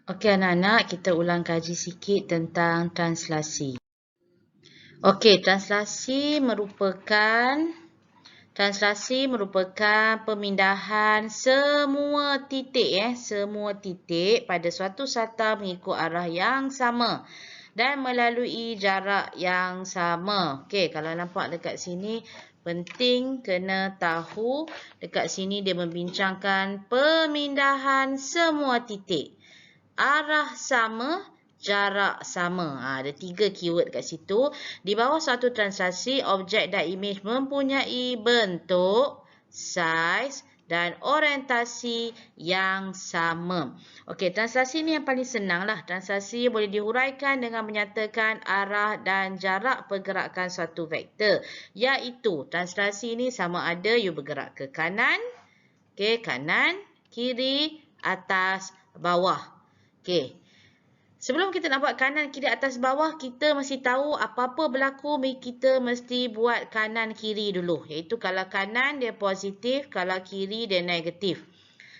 Okey anak-anak, kita ulang kaji sikit tentang translasi. Okey, translasi merupakan pemindahan semua titik pada suatu sata mengikut arah yang sama dan melalui jarak yang sama. Okey, kalau nampak dekat sini penting kena tahu dekat sini dia membincangkan pemindahan semua titik. Arah sama, jarak sama. Ada 3 keyword kat situ. Di bawah suatu translasi, objek dan imej mempunyai bentuk, saiz dan orientasi yang sama. Okey, translasi ni yang paling senang lah. Translasi boleh dihuraikan dengan menyatakan arah dan jarak pergerakan suatu vektor. Iaitu, translasi ni sama ada you bergerak ke kanan, kanan, kiri, atas, bawah. Okey. Sebelum kita nak buat kanan, kiri, atas, bawah, kita mesti tahu apa-apa berlaku, kita mesti buat kanan, kiri dulu. Iaitu kalau kanan dia positif, kalau kiri dia negatif.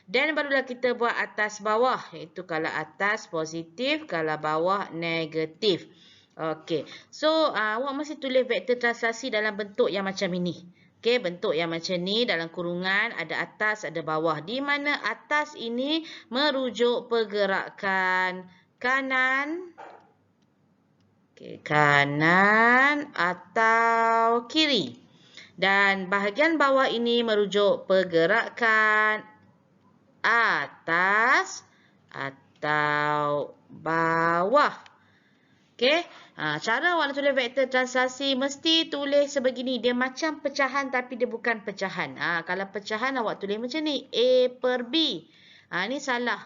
Dan barulah kita buat atas, bawah. Iaitu kalau atas positif, kalau bawah negatif. Okey. So, awak mesti tulis vektor translasi dalam bentuk yang macam ini. Okey, bentuk yang macam ni dalam kurungan ada atas, ada bawah. Di mana atas ini merujuk pergerakan kanan, kanan atau kiri. Dan bahagian bawah ini merujuk pergerakan atas atau bawah. Okey. Cara awak nak tulis vektor translasi mesti tulis sebegini. Dia macam pecahan tapi dia bukan pecahan. Kalau pecahan awak tulis macam ni. A per B. Ni salah.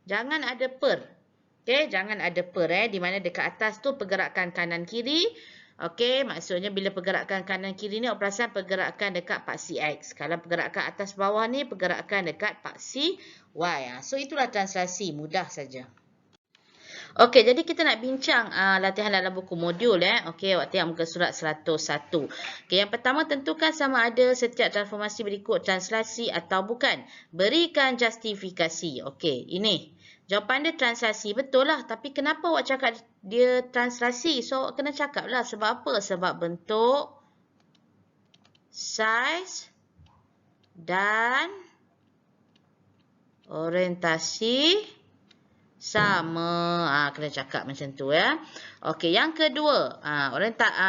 Jangan ada per. Okey, jangan ada per. Di mana dekat atas tu pergerakan kanan kiri. Okey, maksudnya bila pergerakan kanan kiri ni awak perasan pergerakan dekat paksi X. Kalau pergerakan atas bawah ni pergerakan dekat paksi Y. So itulah translasi. Mudah saja. Okey, jadi kita nak bincang latihan dalam buku modul. Okey, awak tengok muka surat 101. Okey, yang pertama tentukan sama ada setiap transformasi berikut translasi atau bukan. Berikan justifikasi. Okey, ini. Jawapan dia translasi. Betul lah. Tapi kenapa awak cakap dia translasi? So, awak kena cakap lah. Sebab apa? Sebab bentuk, saiz dan orientasi sama. Kena cakap macam tu ya. Okey, yang kedua,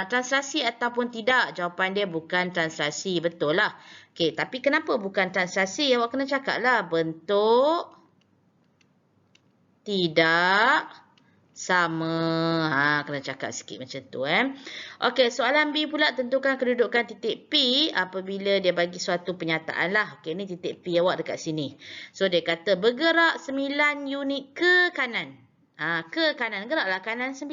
translasi ataupun tidak. Jawapan dia bukan translasi. Betul lah. Okey, tapi kenapa bukan translasi? Awak kena cakap lah. Bentuk tidak sama. Kena cakap sikit macam tu. Okey, soalan B pula, tentukan kedudukan titik P apabila dia bagi suatu penyataan lah. Okey, ni titik P awak dekat sini. So, dia kata bergerak 9 unit ke kanan. Ke kanan. Geraklah kanan 9.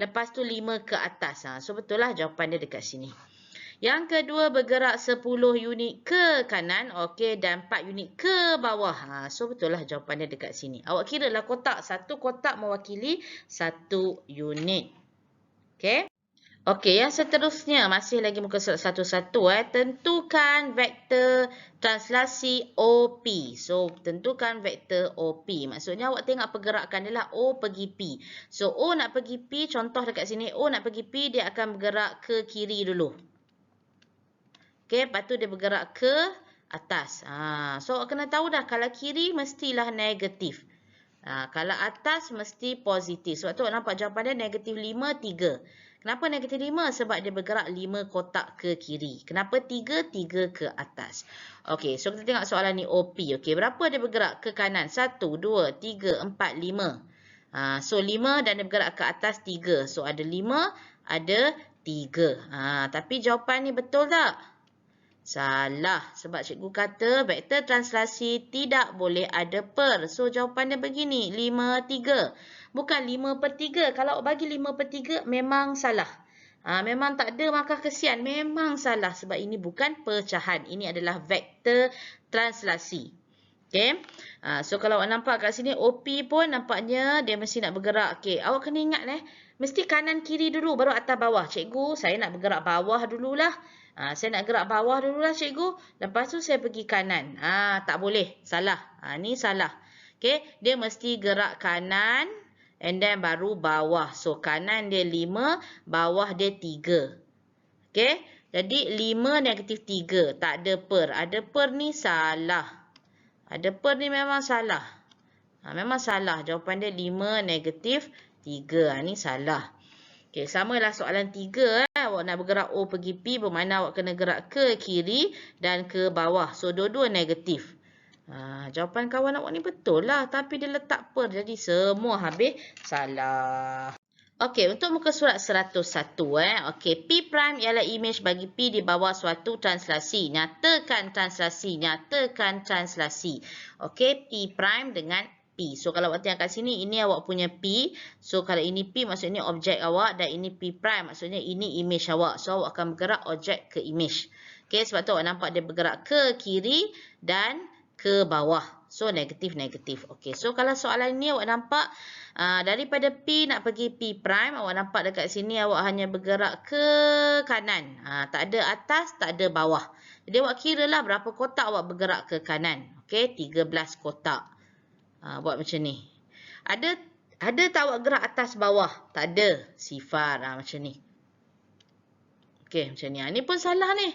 Lepas tu 5 ke atas. So, betul lah jawapan dia dekat sini. Yang kedua, bergerak 10 unit ke kanan. Okey, dan 4 unit ke bawah. So, betul lah jawapan dia dekat sini. Awak kira lah kotak. Satu kotak mewakili 1 unit. Okey. Okey, yang seterusnya. Masih lagi muka surat 101. Tentukan vektor translasi OP. So, tentukan vektor OP. Maksudnya awak tengok pergerakan dia lah. O pergi P. So, O nak pergi P. Contoh dekat sini. O nak pergi P. Dia akan bergerak ke kiri dulu. Okey, lepas tu dia bergerak ke atas. So, awak kena tahu dah. Kalau kiri, mestilah negatif. Kalau atas, mesti positif. Sebab tu awak nampak jawapan dia negatif 5, 3. Kenapa negatif 5? Sebab dia bergerak 5 kotak ke kiri. Kenapa 3? 3 ke atas. Okey, so kita tengok soalan ni OP. Okey, berapa dia bergerak ke kanan? 1, 2, 3, 4, 5. So, 5 dan dia bergerak ke atas 3. So, ada 5, ada 3. Tapi jawapan ni betul tak? Salah. Sebab cikgu kata vektor translasi tidak boleh ada per. So, jawapan dia begini. 5, 3. Bukan 5 per 3. Kalau bagi 5 per 3, memang salah. Memang tak ada markah kesian. Memang salah. Sebab ini bukan pecahan. Ini adalah vektor translasi. Okay. So, kalau awak nampak kat sini, OP pun nampaknya dia mesti nak bergerak. Okay. Awak kena ingat mesti kanan kiri dulu baru atas bawah. Cikgu, saya nak bergerak bawah dululah. Saya nak gerak bawah dululah cikgu. Lepas tu saya pergi kanan. Tak boleh. Salah. Ni salah. Okay, dia mesti gerak kanan and then baru bawah. So, kanan dia 5, bawah dia 3. Okay, jadi 5 negatif 3. Tak ada per. Ada per ni salah. Ada per ni memang salah. Memang salah. Jawapan dia 5 negatif 3. Ni salah. Okay, samalah soalan 3. Awak nak bergerak O pergi P, bermakna awak kena gerak ke kiri dan ke bawah. So, dua-dua negatif. Jawapan kawan awak ni betul lah. Tapi dia letak per. Jadi, semua habis salah. Okey, untuk muka surat 101. Okey, P prime ialah imej bagi P di bawah suatu translasi. Nyatakan translasi. Nyatakan translasi. Okey, P prime dengan P. So, kalau awak tengok kat sini, ini awak punya P. So, kalau ini P, maksudnya objek awak. Dan ini P prime, maksudnya ini imej awak. So, awak akan bergerak objek ke imej. Okey, sebab tu awak nampak dia bergerak ke kiri dan ke bawah. So, negatif-negatif. Okey, so kalau soalan ni awak nampak daripada P nak pergi P prime, awak nampak dekat sini awak hanya bergerak ke kanan. Tak ada atas, tak ada bawah. Jadi, awak kira lah berapa kotak awak bergerak ke kanan. Okey, 13 kotak. Buat macam ni. Ada tak awak gerak atas bawah? Tak ada. Sifar. Macam ni. Okey, macam ni. Ni pun salah ni.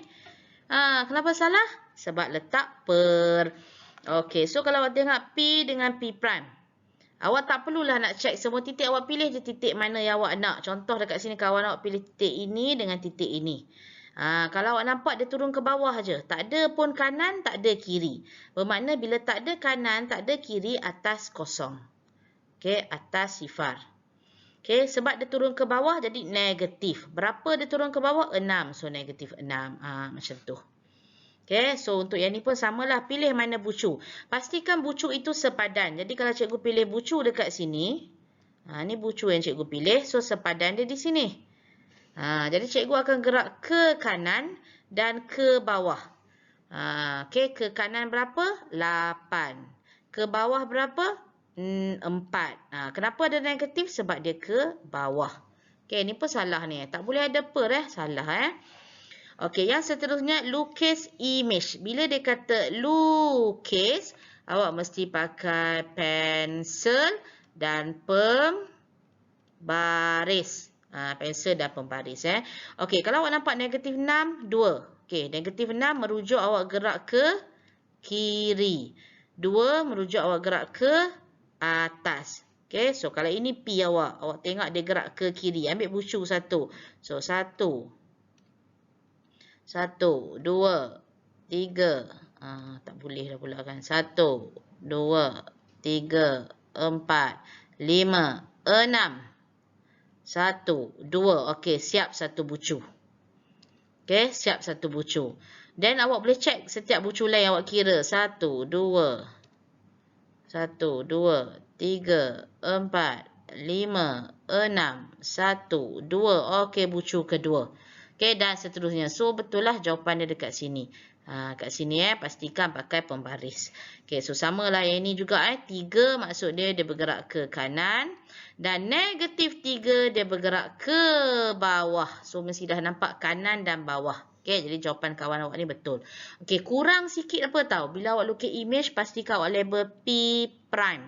Kenapa salah? Sebab letak per. Okey, so kalau awak tengok P dengan P prime. Awak tak perlulah nak check semua titik. Awak pilih je titik mana yang awak nak. Contoh dekat sini kawan awak pilih titik ini dengan titik ini. Kalau awak nampak dia turun ke bawah je. Tak ada pun kanan, tak ada kiri. Bermakna bila tak ada kanan, tak ada kiri, atas kosong. Okey, atas sifar. Okey, sebab dia turun ke bawah jadi negatif. Berapa dia turun ke bawah? 6. So, negatif 6. Macam tu. Okay, so untuk yang ni pun samalah. Pilih mana bucu. Pastikan bucu itu sepadan. Jadi kalau cikgu pilih bucu dekat sini. Ni bucu yang cikgu pilih. So sepadan dia di sini. Jadi cikgu akan gerak ke kanan dan ke bawah. Okay, ke kanan berapa? 8. Ke bawah berapa? 4. Kenapa ada negatif? Sebab dia ke bawah. Okay, ni pun salah ni. Tak boleh ada per. Salah. Okey, yang seterusnya lukis imej. Bila dia kata lukis, awak mesti pakai pensel dan pembaris. Pensel dan pembaris. Okey, kalau awak nampak negatif 6, 2. Okey, negatif 6 merujuk awak gerak ke kiri. 2 merujuk awak gerak ke atas. Okey, so kalau ini P awak. Awak tengok dia gerak ke kiri. Ambil bucu satu. So, 1, 1, 2, 3. Tak boleh dah pula kan. 1, 2, 3, 4, 5, 6. 1, 2. Okey, siap satu bucu. Okey, siap satu bucu. Dan awak boleh check setiap bucu lain awak kira. 1, 2, 1, 2, 3, 4, 5, 6. 1, 2. Okey, bucu kedua. Okey, dan seterusnya. So, betul lah jawapan dia dekat sini. Kat sini pastikan pakai pembaris. Okey, so samalah yang ini juga. 3 maksud dia bergerak ke kanan. Dan negatif 3 dia bergerak ke bawah. So, mesti dah nampak kanan dan bawah. Okey, jadi jawapan kawan awak ni betul. Okey, kurang sikit apa tahu. Bila awak lukis imej, pastikan awak label P prime.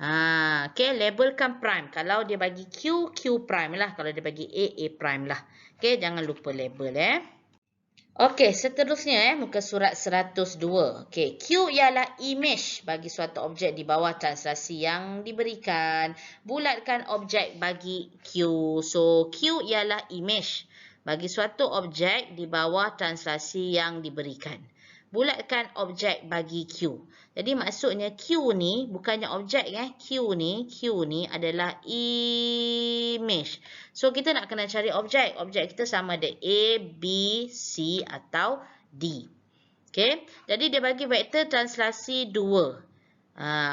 Okey, labelkan prime. Kalau dia bagi Q, Q prime lah. Kalau dia bagi A, A prime lah. Okey, jangan lupa label Okey, seterusnya muka surat 102. Okey, Q ialah imej bagi suatu objek di bawah translasi yang diberikan. Bulatkan objek bagi Q. So, Q ialah imej bagi suatu objek di bawah translasi yang diberikan. Bulatkan objek bagi Q. Jadi maksudnya Q ni bukannya objek Q ni adalah imej. So kita nak kena cari objek. Objek kita sama ada A, B, C atau D. Okey. Jadi dia bagi vektor translasi 2.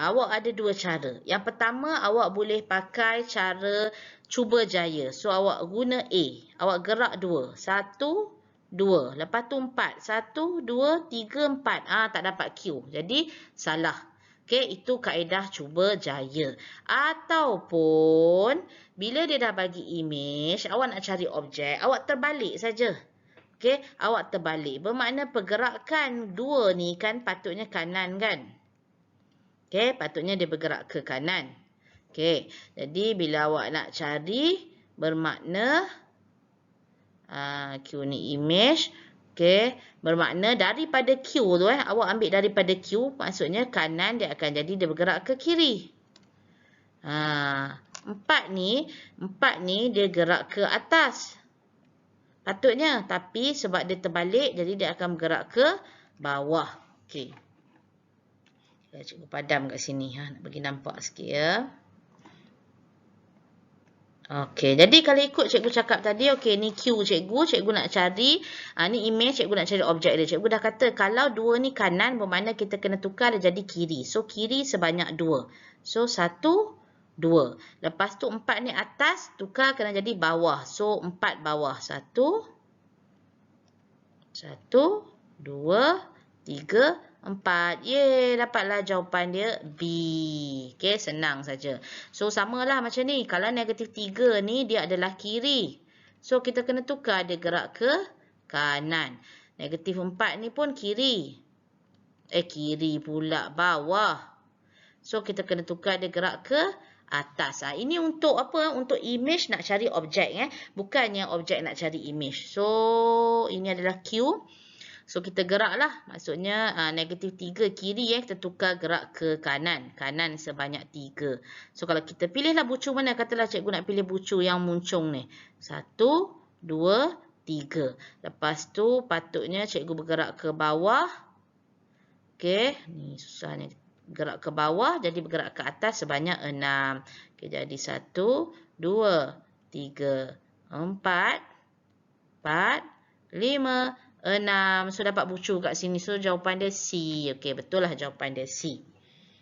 Awak ada 2 cara. Yang pertama awak boleh pakai cara cuba jaya. So awak guna A. Awak gerak 2. 1, 2. Lepas tu 4. 1, 2, 3, 4. Tak dapat Q. Jadi, salah. Okey, itu kaedah cuba jaya. Ataupun, bila dia dah bagi imej, awak nak cari objek, awak terbalik saja. Okey, awak terbalik. Bermakna pergerakan 2 ni kan patutnya kanan kan? Okey, patutnya dia bergerak ke kanan. Okey, jadi bila awak nak cari bermakna Q ni image. Okey, bermakna daripada Q tu awak ambil daripada Q, maksudnya kanan dia akan jadi dia bergerak ke kiri. 4 ni dia gerak ke atas. Patutnya, tapi sebab dia terbalik jadi dia akan bergerak ke bawah. Okey. Cikgu padam kat sini nak bagi nampak sikit ya. Okey, jadi kalau ikut cikgu cakap tadi, okey ni Q cikgu nak cari, ni image, cikgu nak cari objek dia. Cikgu dah kata kalau 2 ni kanan, bermakna kita kena tukar dia jadi kiri. So, kiri sebanyak 2. So, 1, 2. Lepas tu 4 ni atas, tukar kena jadi bawah. So, 4 bawah. 1, 2, 3, 4. Yeay, dapatlah jawapan dia B. Okey, senang saja. So, samalah macam ni. Kalau negatif 3 ni, dia adalah kiri. So, kita kena tukar dia gerak ke kanan. Negatif 4 ni pun kiri. Kiri pula, bawah. So, kita kena tukar dia gerak ke atas. Ini untuk apa? Untuk image nak cari objek. Bukannya objek nak cari image. So, ini adalah Q. So, kita geraklah. Maksudnya, negatif 3 kiri, kita tukar gerak ke kanan. Kanan sebanyak 3. So, kalau kita pilihlah bucu mana, katalah cikgu nak pilih bucu yang muncung ni. 1, 2, 3. Lepas tu, patutnya cikgu bergerak ke bawah. Okey, ni susah ni. Gerak ke bawah, jadi bergerak ke atas sebanyak 6. Okey, jadi 1, 2, 3, 4, 5, 6. So, dapat bucu kat sini. So, jawapan dia C. Okey, betul lah jawapan dia C.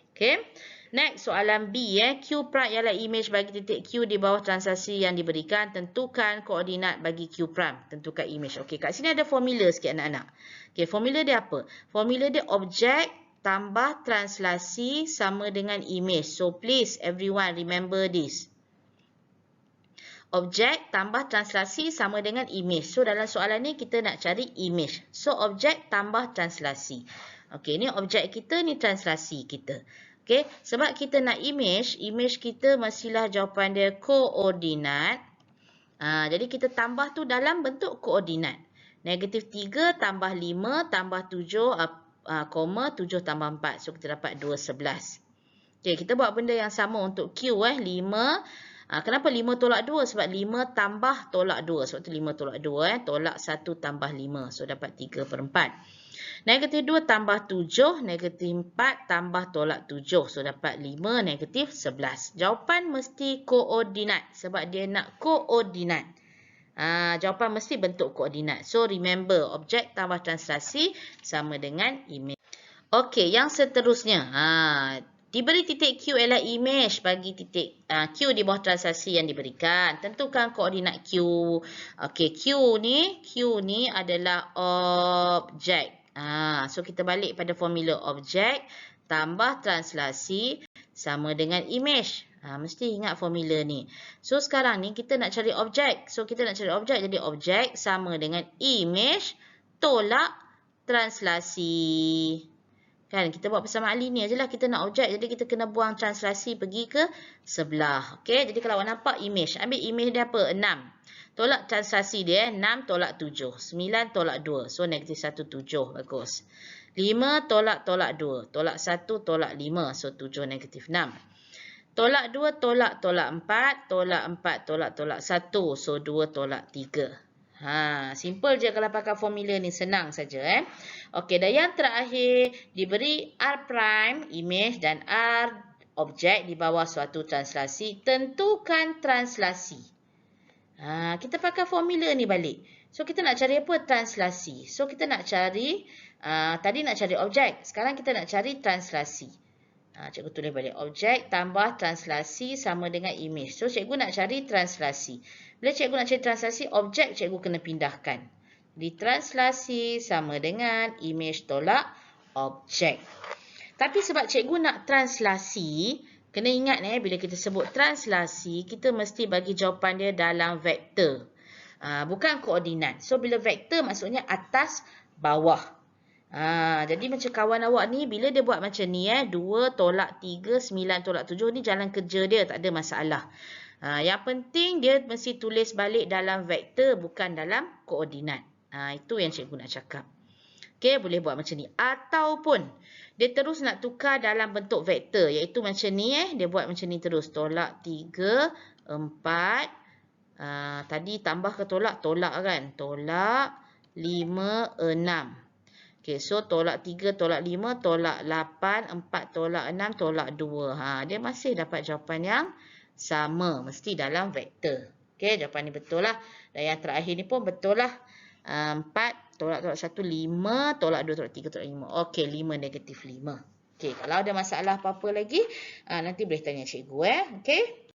Okey. Next, soalan B. Q prime ialah image bagi titik Q di bawah transaksi yang diberikan. Tentukan koordinat bagi Q prime. Tentukan image. Okey, kat sini ada formula sikit anak-anak. Okey, formula dia apa? Formula dia objek tambah translasi sama dengan image. So, please everyone remember this. Objek tambah translasi sama dengan image. So, dalam soalan ni kita nak cari image. So, objek tambah translasi. Okey, ni objek kita, ni translasi kita. Okey, sebab kita nak image, image kita mestilah jawapan dia koordinat. Jadi, kita tambah tu dalam bentuk koordinat. Negatif 3 tambah 5 tambah 7, 7 tambah 4. So, kita dapat 2, 11. Okey, kita buat benda yang sama untuk Q. 5. Kenapa 5 tolak 2? Sebab 5 tambah tolak 2. Sebab tu 5 tolak 2. Tolak 1 tambah 5. So, dapat 3/4. Negatif 2 tambah 7. Negatif 4 tambah tolak 7. So, dapat 5 negatif 11. Jawapan mesti koordinat. Sebab dia nak koordinat. Jawapan mesti bentuk koordinat. So, remember, objek tambah translasi sama dengan image. Okey, yang seterusnya. Diberi titik Q ialah image bagi titik Q di bawah transaksi yang diberikan. Tentukan koordinat Q. Okey, Q ni adalah objek. So, kita balik pada formula objek tambah translasi sama dengan image. Mesti ingat formula ni. So, sekarang ni kita nak cari objek. So, kita nak cari objek. Jadi, objek sama dengan image tolak translasi. Kan, kita buat persamaan linear je lah. Kita nak objek, jadi kita kena buang translasi pergi ke sebelah. Okey, jadi kalau awak nampak image, ambil image dia apa? 6. Tolak translasi dia, 6 tolak 7. 9 tolak 2. So, negatif 1, 7. Bagus. 5 tolak 2. Tolak 1, tolak 5. So, 7 negatif 6. Tolak 2, tolak 4. Tolak 4, tolak 1. So, 2 tolak 3. Simple je kalau pakai formula ni. Senang saja. Okey, dan yang terakhir, diberi R prime, image dan R objek di bawah suatu translasi. Tentukan translasi. Kita pakai formula ni balik. So, kita nak cari apa? Translasi. So, kita nak cari, tadi nak cari objek. Sekarang kita nak cari translasi. Cikgu tulis balik. Objek tambah translasi sama dengan image. So, cikgu nak cari translasi. Bila cikgu nak cari translasi, objek cikgu kena pindahkan. Di translasi sama dengan image tolak objek. Tapi sebab cikgu nak translasi, kena ingat bila kita sebut translasi, kita mesti bagi jawapan dia dalam vektor. Bukan koordinat. So, bila vektor maksudnya atas, bawah. Jadi macam kawan awak ni, bila dia buat macam ni, 2 tolak 3, 9 tolak 7 ni jalan kerja dia, tak ada masalah. Yang penting dia mesti tulis balik dalam vektor, bukan dalam koordinat. Itu yang cikgu nak cakap. Okey, boleh buat macam ni. Ataupun, dia terus nak tukar dalam bentuk vektor, iaitu macam ni. Dia buat macam ni terus. Tolak 3, 4. Tadi tambah ke tolak? Tolak kan? Tolak 5, 6. Okey, so tolak 3, tolak 5, tolak 8, 4 tolak 6, tolak 2. Dia masih dapat jawapan yang sama. Mesti dalam vektor. Okey, jawapan ni betul lah. Dan yang terakhir ni pun betul lah. 4 tolak 1, 5, tolak 2, tolak 3, tolak 5. Okey, 5 negatif 5. Okey, kalau ada masalah apa-apa lagi, nanti boleh tanya cikgu. Okey.